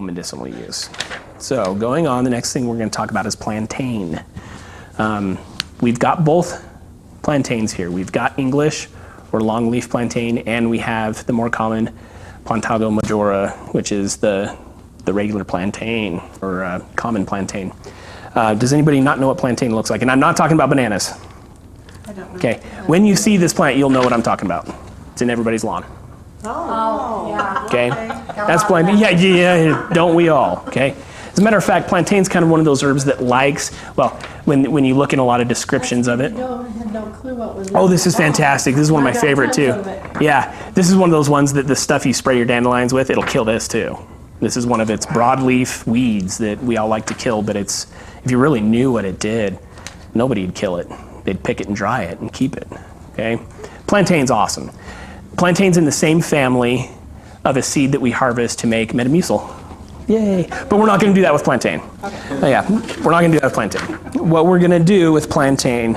medicinal use. So going on, the next thing we're going to talk about is plantain. We've got both plantains here. We've got English or longleaf plantain, and we have the more common Plantago majora, which is the regular plantain or common plantain. Does anybody not know what plantain looks like? And I'm not talking about bananas. I don't know. Okay. When you see this plant, you'll know what I'm talking about. It's in everybody's lawn. Oh, yeah. Okay. That's plantain. Yeah, don't we all? Okay. As a matter of fact, plantain's kind of one of those herbs that likes, well, when you look in a lot of descriptions of it. I had no clue what was. Oh, this is fantastic. This is one of my favorite too. Yeah, this is one of those ones that the stuff you spray your dandelions with, it'll kill this too. This is one of its broadleaf weeds that we all like to kill, but if you really knew what it did, nobody'd kill it. They'd pick it and dry it and keep it, okay? Plantain's awesome. Plantain's in the same family of a seed that we harvest to make Metamucil. Yay. But we're not going to do that with plantain. Okay. Yeah, we're not going to do that with plantain. What we're going to do with plantain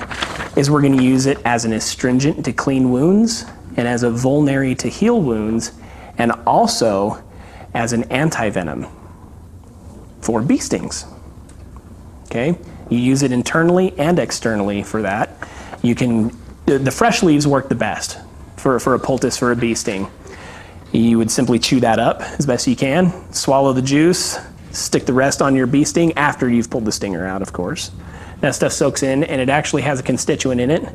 is we're going to use it as an astringent to clean wounds and as a vulnerary to heal wounds, and also as an anti-venom for bee stings. Okay? You use it internally and externally for that. The fresh leaves work the best for a poultice for a bee sting. You would simply chew that up as best you can, swallow the juice, stick the rest on your bee sting after you've pulled the stinger out, of course. That stuff soaks in, and it actually has a constituent in it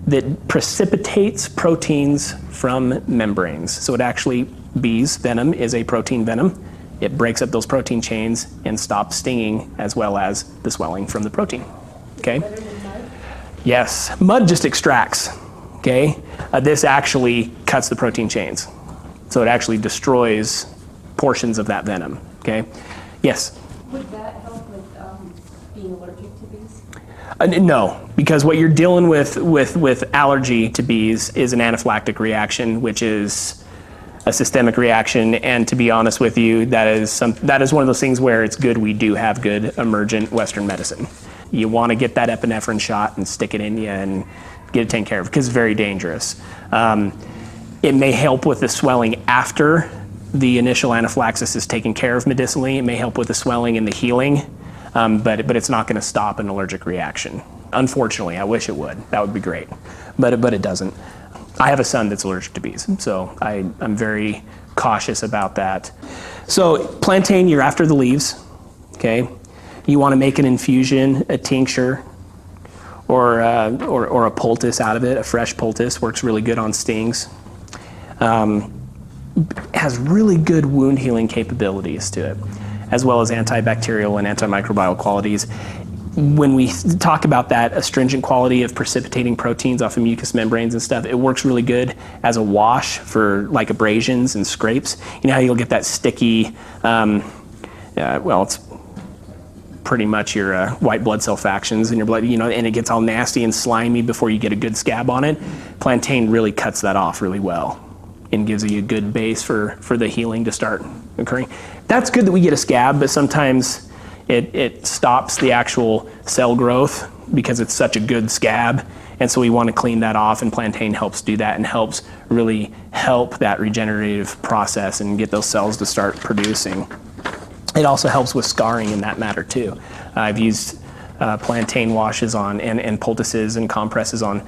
that precipitates proteins from membranes. So it actually, bees' venom is a protein venom. It breaks up those protein chains and stops stinging as well as the swelling from the protein. Okay? Better than mud? Yes, mud just extracts. Okay? This actually cuts the protein chains. So it actually destroys portions of that venom, okay? Yes? Would that help with being allergic to bees? No, because what you're dealing with allergy to bees is an anaphylactic reaction, which is a systemic reaction, and to be honest with you, that is one of those things where it's good we do have good emergent Western medicine. You want to get that epinephrine shot and stick it in you and get it taken care of, because it's very dangerous. It may help with the swelling after the initial anaphylaxis is taken care of medicinally. It may help with the swelling and the healing, but it's not going to stop an allergic reaction. Unfortunately, I wish it would. That would be great, but it doesn't. I have a son that's allergic to bees, so I'm very cautious about that. So plantain, you're after the leaves, okay? You want to make an infusion, a tincture, or a poultice out of it. A fresh poultice works really good on stings. Has really good wound healing capabilities to it, as well as antibacterial and antimicrobial qualities. When we talk about that astringent quality of precipitating proteins off of mucous membranes and stuff, it works really good as a wash for like abrasions and scrapes. You know how you'll get that sticky, well, it's pretty much your white blood cell factions in your blood, and it gets all nasty and slimy before you get a good scab on it. Plantain really cuts that off really well and gives you a good base for the healing to start occurring. That's good that we get a scab, but sometimes it stops the actual cell growth because it's such a good scab, and so we want to clean that off, and plantain helps do that and helps really help that regenerative process and get those cells to start producing. It also helps with scarring in that matter too. I've used plantain washes on and poultices and compresses on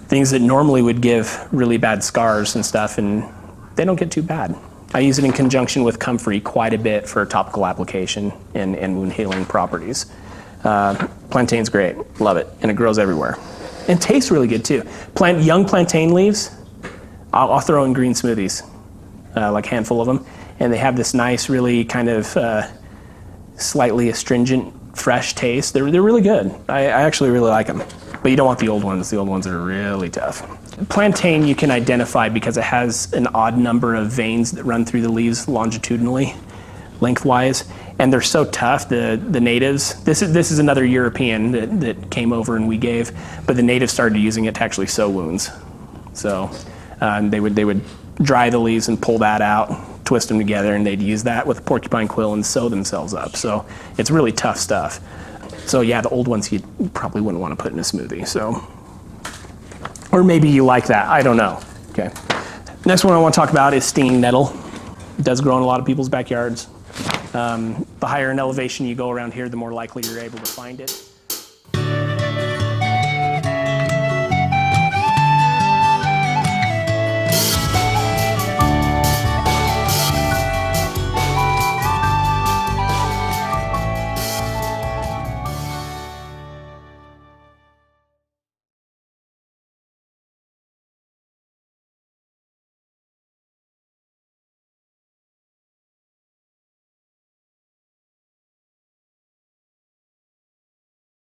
things that normally would give really bad scars and stuff, and they don't get too bad. I use it in conjunction with comfrey quite a bit for topical application and wound healing properties. Plantain's great, love it, and it grows everywhere. And tastes really good too. Young plantain leaves, I'll throw in green smoothies, like a handful of them, and they have this nice, really kind of slightly astringent, fresh taste. They're really good. I actually really like them. But you don't want the old ones. The old ones are really tough. Plantain you can identify because it has an odd number of veins that run through the leaves longitudinally, lengthwise, and they're so tough. The natives, this is another European that came over and we gave, but the natives started using it to actually sew wounds. So they would dry the leaves and pull that out, twist them together, and they'd use that with a porcupine quill and sew themselves up. So it's really tough stuff. So yeah, the old ones you probably wouldn't want to put in a smoothie. So, or maybe you like that. I don't know. Okay. Next one I want to talk about is stinging nettle. It does grow in a lot of people's backyards. The higher in elevation you go around here, the more likely you're able to find it.